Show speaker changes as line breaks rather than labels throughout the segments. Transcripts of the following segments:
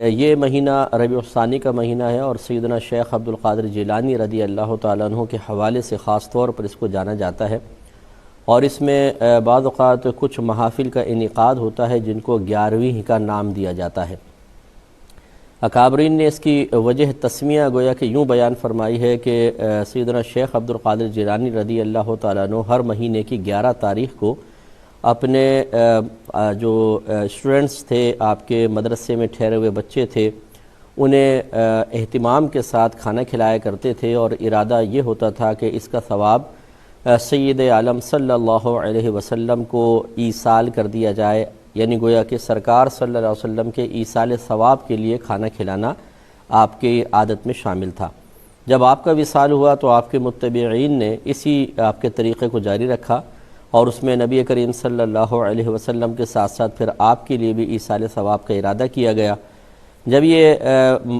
یہ مہینہ ربیع الثانی کا مہینہ ہے اور سیدنا شیخ عبد القادر جیلانی رضی اللہ تعالیٰ عنہ کے حوالے سے خاص طور پر اس کو جانا جاتا ہے، اور اس میں بعض اوقات کچھ محافل کا انعقاد ہوتا ہے جن کو 11ویں کا نام دیا جاتا ہے۔ اکابرین نے اس کی وجہ تسمیہ گویا کہ یوں بیان فرمائی ہے کہ سیدنا شیخ عبد القادر جیلانی رضی اللہ تعالیٰ عنہ ہر مہینے کی 11 تاریخ کو اپنے جو اسٹوڈنٹس تھے، آپ کے مدرسے میں ٹھہرے ہوئے بچے تھے، انہیں اہتمام کے ساتھ کھانا کھلایا کرتے تھے، اور ارادہ یہ ہوتا تھا کہ اس کا ثواب سید عالم صلی اللہ علیہ وسلم کو ایصال کر دیا جائے، یعنی گویا کہ سرکار صلی اللہ علیہ وسلم کے ایصال ثواب کے لیے کھانا کھلانا آپ کی عادت میں شامل تھا۔ جب آپ کا وصال ہوا تو آپ کے متبعین نے اسی آپ کے طریقے کو جاری رکھا، اور اس میں نبی کریم صلی اللہ علیہ وسلم کے ساتھ ساتھ پھر آپ کے لیے بھی ایصال ثواب کا ارادہ کیا گیا۔ جب یہ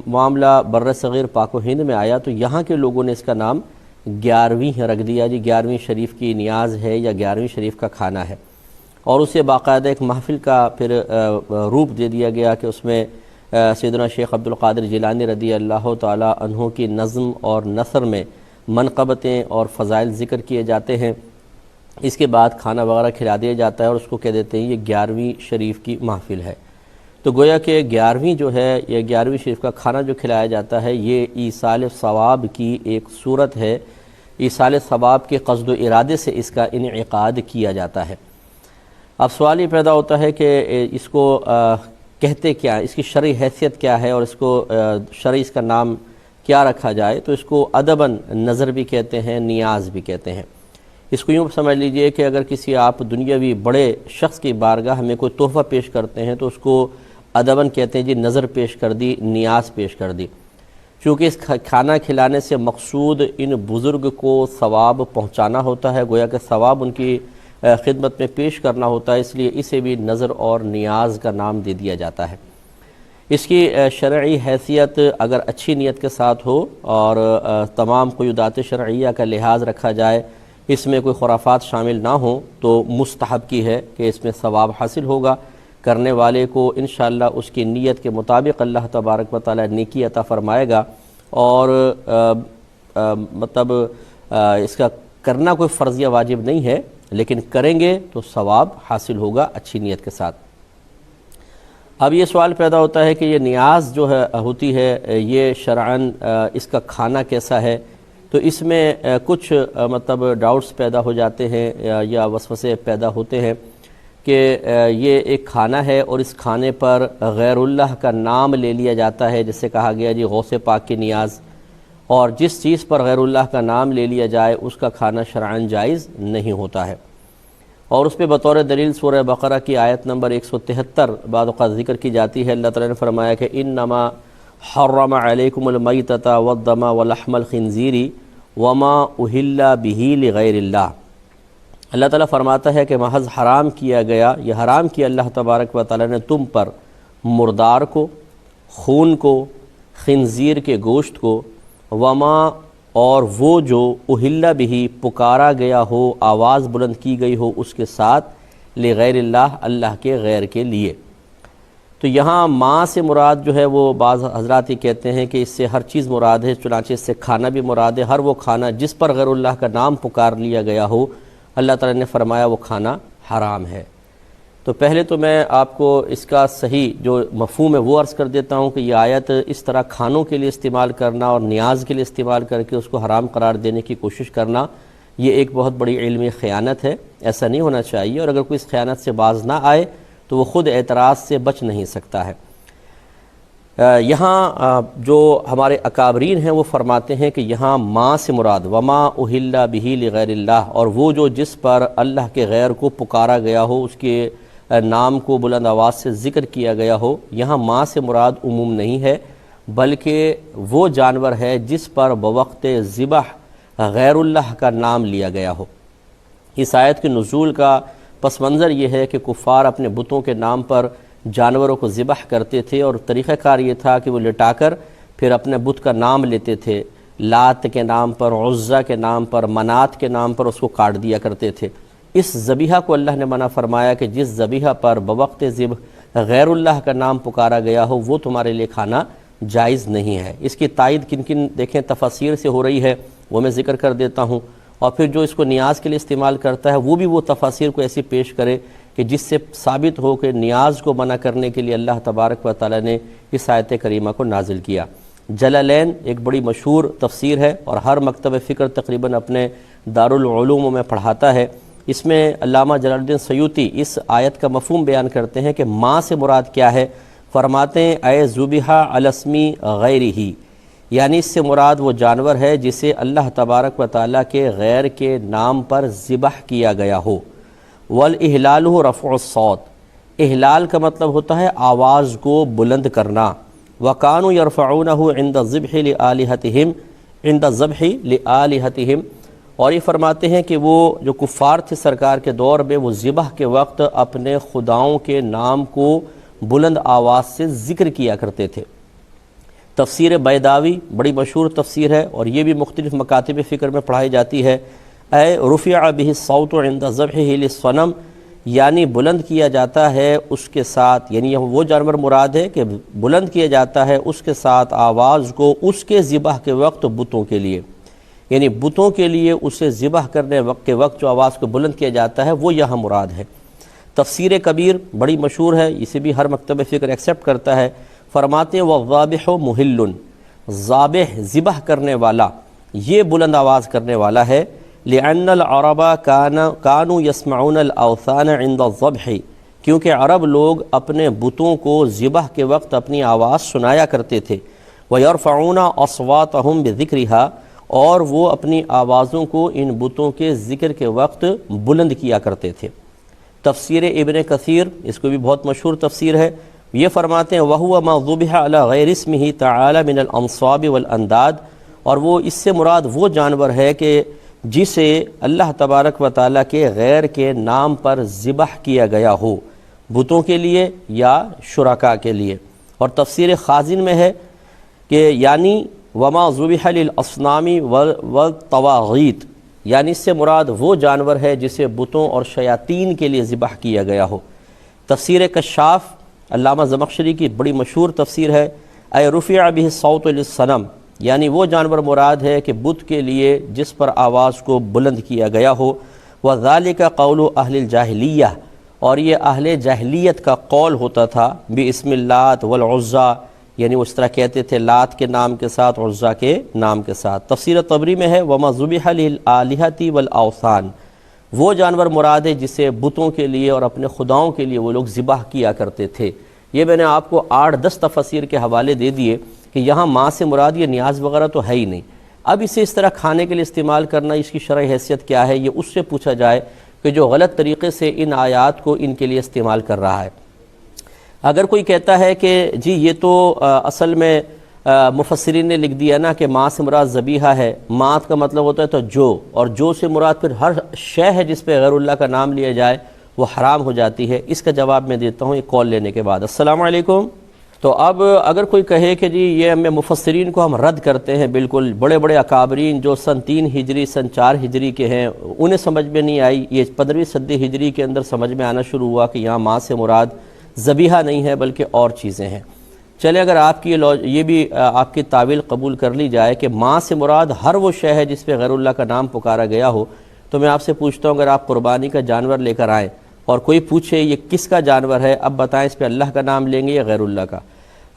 معاملہ بر صغیر پاک و ہند میں آیا تو یہاں کے لوگوں نے اس کا نام 11ویں رکھ دیا، جی 11ویں شریف کی نیاز ہے یا 11ویں شریف کا کھانا ہے، اور اسے باقاعدہ ایک محفل کا پھر روپ دے دیا گیا کہ اس میں سیدنا شیخ عبد القادر جیلانی رضی اللہ تعالی عنہ کی نظم اور نثر میں منقبتیں اور فضائل ذکر کیے جاتے ہیں۔ اس کے بعد کھانا وغیرہ کھلا دیا جاتا ہے اور اس کو کہہ دیتے ہیں یہ 11ویں شریف کی محفل ہے۔ تو گویا کہ 11ویں جو ہے یہ 11ویں شریف کا کھانا جو کھلایا جاتا ہے یہ ایصال ثواب کی ایک صورت ہے، ایصال ثواب کے قصد و ارادے سے اس کا انعقاد کیا جاتا ہے۔ اب سوال یہ پیدا ہوتا ہے کہ اس کو کہتے کیا، اس کی شرعی حیثیت کیا ہے، اور اس کو شرعی اس کا نام کیا رکھا جائے؟ تو اس کو ادباً نظر بھی کہتے ہیں، نیاز بھی کہتے ہیں۔ اس کو یوں سمجھ لیجئے کہ اگر کسی آپ دنیاوی بڑے شخص کی بارگاہ میں کوئی تحفہ پیش کرتے ہیں تو اس کو ادباً کہتے ہیں جی نظر پیش کر دی، نیاز پیش کر دی، چونکہ اس کھانا کھلانے سے مقصود ان بزرگ کو ثواب پہنچانا ہوتا ہے، گویا کہ ثواب ان کی خدمت میں پیش کرنا ہوتا ہے، اس لیے اسے بھی نظر اور نیاز کا نام دے دیا جاتا ہے۔ اس کی شرعی حیثیت اگر اچھی نیت کے ساتھ ہو اور تمام قیودات شرعیہ کا لحاظ رکھا جائے، اس میں کوئی خرافات شامل نہ ہوں، تو مستحب کی ہے کہ اس میں ثواب حاصل ہوگا، کرنے والے کو انشاءاللہ اس کی نیت کے مطابق اللہ تبارک و تعالی نیکی عطا فرمائے گا، اور اس کا کرنا کوئی فرضیہ واجب نہیں ہے، لیکن کریں گے تو ثواب حاصل ہوگا اچھی نیت کے ساتھ۔ اب یہ سوال پیدا ہوتا ہے کہ یہ نیاز جو ہے ہوتی ہے یہ شرعاً اس کا کھانا کیسا ہے؟ تو اس میں کچھ ڈاؤٹس پیدا ہو جاتے ہیں یا وسوسے پیدا ہوتے ہیں کہ یہ ایک کھانا ہے اور اس کھانے پر غیر اللہ کا نام لے لیا جاتا ہے، جیسے کہا گیا جی غوث پاک کی نیاز، اور جس چیز پر غیر اللہ کا نام لے لیا جائے اس کا کھانا شرعاً جائز نہیں ہوتا ہے۔ اور اس پہ بطور دلیل سورہ بقرہ کی آیت نمبر 173 بعض اوقات ذکر کی جاتی ہے۔ اللہ تعالیٰ نے فرمایا کہ انما حرم علیکم المیتۃ والدم ولحم الخنزیر وما اہل بہ لغیر اللہ۔ اللہ تعالیٰ فرماتا ہے کہ محض حرام کیا گیا، یہ حرام کیا اللہ تبارک و تعالیٰ نے تم پر مردار کو، خون کو، خنزیر کے گوشت کو، وما اور وہ جو اہل بہ پکارا گیا ہو، آواز بلند کی گئی ہو اس کے ساتھ، لغیر اللہ اللہ کے غیر کے لیے۔ تو یہاں ماں سے مراد جو ہے وہ بعض حضرات یہ کہتے ہیں کہ اس سے ہر چیز مراد ہے، چنانچہ اس سے کھانا بھی مراد ہے، ہر وہ کھانا جس پر غیر اللہ کا نام پکار لیا گیا ہو، اللہ تعالیٰ نے فرمایا وہ کھانا حرام ہے۔ تو پہلے تو میں آپ کو اس کا صحیح جو مفہوم ہے وہ عرض کر دیتا ہوں کہ یہ آیت اس طرح کھانوں کے لیے استعمال کرنا اور نیاز کے لیے استعمال کر کے اس کو حرام قرار دینے کی کوشش کرنا، یہ ایک بہت بڑی علمی خیانت ہے، ایسا نہیں ہونا چاہیے، اور اگر کوئی اس خیانت سے باز نہ آئے تو وہ خود اعتراض سے بچ نہیں سکتا ہے۔ یہاں جو ہمارے اکابرین ہیں وہ فرماتے ہیں کہ یہاں ماں سے مراد وما اہل بہ لغیر اللہ، اور وہ جو جس پر اللہ کے غیر کو پکارا گیا ہو، اس کے نام کو بلند آواز سے ذکر کیا گیا ہو، یہاں ماں سے مراد عموم نہیں ہے، بلکہ وہ جانور ہے جس پر بوقت ذبح غیر اللہ کا نام لیا گیا ہو۔ اس آیت کے نزول کا پس منظر یہ ہے کہ کفار اپنے بتوں کے نام پر جانوروں کو ذبح کرتے تھے، اور طریقہ کار یہ تھا کہ وہ لٹا کر پھر اپنے بت کا نام لیتے تھے، لات کے نام پر، عزہ کے نام پر، منات کے نام پر اس کو کاٹ دیا کرتے تھے۔ اس ذبیحہ کو اللہ نے منع فرمایا کہ جس ذبیحہ پر بوقت ذبح غیر اللہ کا نام پکارا گیا ہو وہ تمہارے لیے کھانا جائز نہیں ہے۔ اس کی تائید کن کن دیکھیں تفاسیر سے ہو رہی ہے، وہ میں ذکر کر دیتا ہوں، اور پھر جو اس کو نیاز کے لیے استعمال کرتا ہے وہ بھی وہ تفاسیر کو ایسی پیش کرے کہ جس سے ثابت ہو کہ نیاز کو منع کرنے کے لیے اللہ تبارک و تعالی نے اس آیت کریمہ کو نازل کیا۔ جلالین ایک بڑی مشہور تفسیر ہے اور ہر مکتب فکر تقریباً اپنے دارالعلوم میں پڑھاتا ہے۔ اس میں علامہ جلال الدین سیوطی اس آیت کا مفہوم بیان کرتے ہیں کہ ماں سے مراد کیا ہے، فرماتے ہیں اے ذبیحہ علی اسم غیرہ، یعنی اس سے مراد وہ جانور ہے جسے اللہ تبارک و تعالیٰ کے غیر کے نام پر ذبح کیا گیا ہو۔ والاحلال رفع الصوت، احلال کا مطلب ہوتا ہے آواز کو بلند کرنا۔ وکانوا یرفعونہ عند الذبح لآلہتہم، عند الذبح لآلہتہم، اور یہ فرماتے ہیں کہ وہ جو کفار تھے سرکار کے دور میں وہ ذبح کے وقت اپنے خداؤں کے نام کو بلند آواز سے ذکر کیا کرتے تھے۔ تفسیر بیداوی بڑی مشہور تفسیر ہے اور یہ بھی مختلف مکاتب فکر میں پڑھائی جاتی ہے۔ اے رفع بہ الصوت عند ذبحہ للصنم، یعنی بلند کیا جاتا ہے اس کے ساتھ، یعنی وہ جانور مراد ہے کہ بلند کیا جاتا ہے اس کے ساتھ آواز کو اس کے ذبح کے وقت بتوں کے لیے، یعنی بتوں کے لیے اسے ذبح کرنے کے وقت جو آواز کو بلند کیا جاتا ہے وہ یہاں مراد ہے۔ تفسیر کبیر بڑی مشہور ہے، اسے بھی ہر مکتب فکر ایکسیپٹ کرتا ہے۔ فرماتے ہیں والذابح محل، ذابح ذبح کرنے والا یہ بلند آواز کرنے والا ہے۔ لأن العرب كانوا يسمعون الاوثان عند الذبح، کیونکہ عرب لوگ اپنے بتوں کو ذبح کے وقت اپنی آواز سنایا کرتے تھے۔ ويرفعون اصواتهم بذكرها، اور وہ اپنی آوازوں کو ان بتوں کے ذکر کے وقت بلند کیا کرتے تھے۔ تفسیر ابن کثیر اس کو بھی بہت مشہور تفسیر ہے، یہ فرماتے ہیں وَهُوَ مَا ذُبِحَ عَلَى غَيْرِ اسْمِهِ تَعَالَى مِنَ الْأَنصَابِ وَالْأَنْدَادِ، اور وہ اس سے مراد وہ جانور ہے کہ جسے اللہ تبارک و تعالیٰ کے غیر کے نام پر ذبح کیا گیا ہو، بتوں کے لیے یا شرکاء کے لیے۔ اور تفسیر خازن میں ہے کہ یعنی وَمَا ذُبِحَ لِلْأَصْنَامِ وَالطَّوَاغِيتِ، یعنی اس سے مراد وہ جانور ہے جسے بتوں اور شیاطین کے لیے ذبح کیا گیا ہو۔ تفسیر کشاف علامہ زمخشری کی بڑی مشہور تفسیر ہے، اے رفع بہ الصوت للصنم، یعنی وہ جانور مراد ہے کہ بت کے لیے جس پر آواز کو بلند کیا گیا ہو۔ وَذَلِكَ قَوْلُ أَهْلِ الْجَاهِلِيَّةِ، اور یہ اہل جاہلیت کا قول ہوتا تھا، بِاسْمِ اللات والعزیٰ، یعنی اس طرح کہتے تھے لات کے نام کے ساتھ، عزیٰ کے نام کے ساتھ۔ تفسیر طبری میں ہے وَمَا ذُبِحَ لِلْآلِهَةِ وَالْأَوْثَانِ، وہ جانور مراد ہے جسے بتوں کے لیے اور اپنے خداؤں کے لیے وہ لوگ ذبح کیا کرتے تھے۔ یہ میں نے آپ کو 8-10 تفاسیر کے حوالے دے دیے کہ یہاں ماں سے مراد یہ نیاز وغیرہ تو ہے ہی نہیں۔ اب اسے اس طرح کھانے کے لیے استعمال کرنا، اس کی شرعی حیثیت کیا ہے، یہ اس سے پوچھا جائے کہ جو غلط طریقے سے ان آیات کو ان کے لیے استعمال کر رہا ہے۔ اگر کوئی کہتا ہے کہ جی یہ تو اصل میں مفسرین نے لکھ دیا نا کہ ماں سے مراد ذبیحہ ہے، ماں کا مطلب ہوتا ہے تو جو، اور جو سے مراد پھر ہر شے ہے جس پہ غیر اللہ کا نام لیا جائے وہ حرام ہو جاتی ہے، اس کا جواب میں دیتا ہوں ایک کال لینے کے بعد۔ السلام علیکم۔ تو اب اگر کوئی کہے کہ جی یہ ہمیں مفسرین کو ہم رد کرتے ہیں، بالکل بڑے بڑے اکابرین جو سن 3 ہجری سن 4 ہجری کے ہیں انہیں سمجھ میں نہیں آئی، یہ 15ویں صدی ہجری کے اندر سمجھ میں آنا شروع ہوا کہ یہاں ماں سے مراد ذبیحہ نہیں ہے بلکہ اور چیزیں ہیں۔ چلے اگر آپ کی یہ بھی آپ کی تعویل قبول کر لی جائے کہ ماں سے مراد ہر وہ شے ہے جس پہ غیر اللہ کا نام پکارا گیا ہو، تو میں آپ سے پوچھتا ہوں اگر آپ قربانی کا جانور لے کر آئیں اور کوئی پوچھے یہ کس کا جانور ہے، اب بتائیں اس پہ اللہ کا نام لیں گے یا غیر اللہ کا؟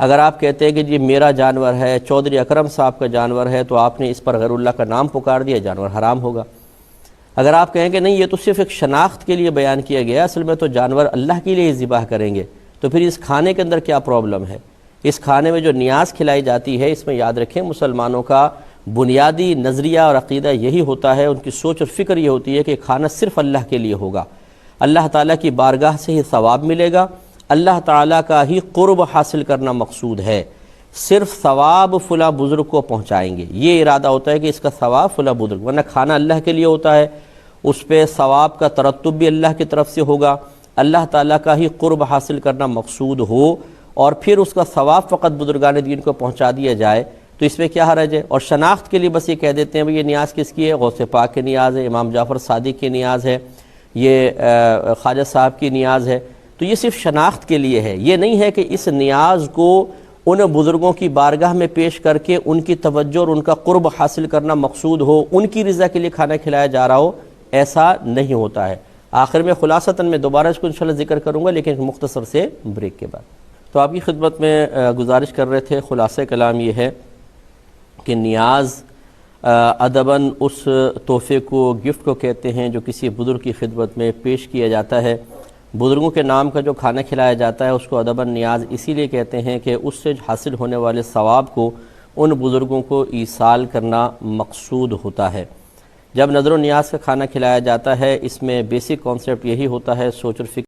اگر آپ کہتے ہیں کہ جی میرا جانور ہے، چودھری اکرم صاحب کا جانور ہے، تو آپ نے اس پر غیر اللہ کا نام پکار دیا، جانور حرام ہوگا۔ اگر آپ کہیں کہ نہیں یہ تو صرف ایک شناخت کے لیے بیان کیا گیا، اصل میں تو جانور اللہ کے لیے ذبح کریں گے، تو پھر اس کھانے کے اندر کیا پرابلم ہے؟ اس کھانے میں جو نیاز کھلائی جاتی ہے، اس میں یاد رکھیں مسلمانوں کا بنیادی نظریہ اور عقیدہ یہی ہوتا ہے، ان کی سوچ اور فکر یہ ہوتی ہے کہ کھانا صرف اللہ کے لیے ہوگا، اللہ تعالیٰ کی بارگاہ سے ہی ثواب ملے گا، اللہ تعالیٰ کا ہی قرب حاصل کرنا مقصود ہے، صرف ثواب فلاں بزرگ کو پہنچائیں گے، یہ ارادہ ہوتا ہے کہ اس کا ثواب فلاں بزرگ، ورنہ کھانا اللہ کے لیے ہوتا ہے، اس پہ ثواب کا ترتب بھی اللہ کی طرف سے ہوگا، اللہ تعالیٰ کا ہی قرب حاصل کرنا مقصود ہو، اور پھر اس کا ثواب فقط بزرگان دین کو پہنچا دیا جائے تو اس میں کیا حرج ہے؟ اور شناخت کے لیے بس یہ کہہ دیتے ہیں بھئی یہ نیاز کس کی ہے؟ غوث پاک کی نیاز ہے، امام جعفر صادق کی نیاز ہے، یہ خواجہ صاحب کی نیاز ہے، تو یہ صرف شناخت کے لیے ہے، یہ نہیں ہے کہ اس نیاز کو ان بزرگوں کی بارگاہ میں پیش کر کے ان کی توجہ اور ان کا قرب حاصل کرنا مقصود ہو، ان کی رضا کے لیے کھانا کھلایا جا رہا ہو، ایسا نہیں ہوتا ہے۔ آخر میں خلاصتاً میں دوبارہ اس کو انشاءاللہ ذکر کروں گا، لیکن مختصر سے بریک کے بعد۔ تو آپ کی خدمت میں گزارش کر رہے تھے، خلاصہ کلام یہ ہے کہ نیاز ادباً اس تحفے کو، گفٹ کو کہتے ہیں جو کسی بزرگ کی خدمت میں پیش کیا جاتا ہے۔ بزرگوں کے نام کا جو کھانا کھلایا جاتا ہے اس کو ادباً نیاز اسی لیے کہتے ہیں کہ اس سے حاصل ہونے والے ثواب کو ان بزرگوں کو ایصال کرنا مقصود ہوتا ہے۔ جب نظر و نیاز کا کھانا کھلایا جاتا ہے، اس میں بیسک کانسیپٹ یہی ہوتا ہے، سوچ اور فکر